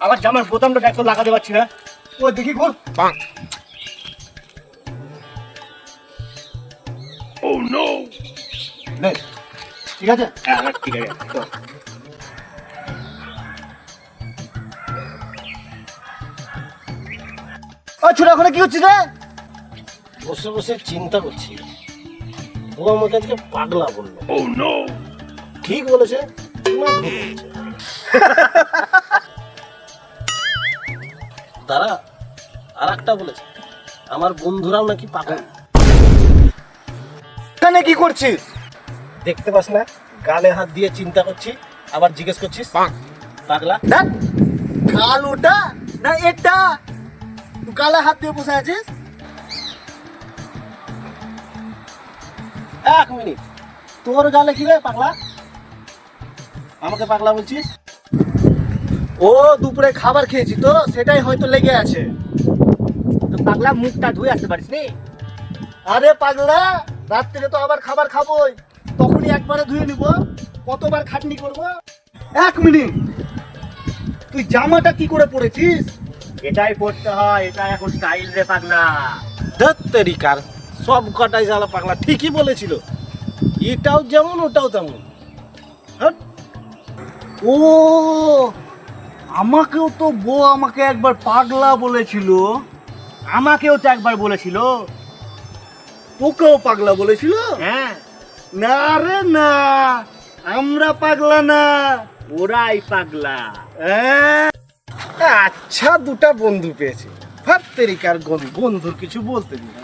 আমার জামার বোতামটা দেখো লাগাতে পারছি না। ও দেখি খোল। ও নো, ঠিক আছে? হ্যাঁ ঠিক আছে। ছোট ওখানে কি হচ্ছে রে? বসে বসে চিন্তা করছি, ও আমাকে আজকে পাগলা বললো। ও নো, ঠিক বলেছে না ভুল বলেছে? দাঁড়া, আর একটা বলেছে আমার বন্ধুরাও নাকি পাগল। এখানে কি করছিস? দেখতে পাস না গালে হাত দিয়ে চিন্তা করছি, আবার জিজ্ঞেস করছিস পাগলা? গাল ওটা না এটা? তুই গালে হাত দিয়ে বসে আছিস? এক মিনিট, তোর গালে কি রে পাগলা? আমাকে পাগলা বলছিস? ও দুপুরে খাবার খেয়েছি তো, সেটাই হয়তো লেগে আছে। তো পাগলা মুখটা ধুয়ে আসতে পারিস নি? আরে পাগলা, রাত্রে তো আবার খাবার খাবোই, তখনই একবারে ধুয়ে নিব, কতবার খাটনি করব? এক মিনিট, তুই জামাটা কি করে পরেছিস? এটাই পড়তে হয়, এটা এখন স্টাইল রে পাগলা। ধত্তেরিকার সব কটাই জ্বালা পাগলা ঠিকই বলেছিল, এটাও যেমন ওটাও তেমন। হ্যাঁ, ও আমাকেও তো বউ আমাকে একবার পাগলা বলেছিল। আমাকেও তো একবার বলেছিল। তোকেও পাগলা বলেছিল? হ্যাঁ, না রে না, আমরা পাগলা না, ওরাই পাগলা। আচ্ছা দুটা বন্ধু পেয়েছি, ধত্তেরিকার বন্ধুর কিছু বলতে দিন।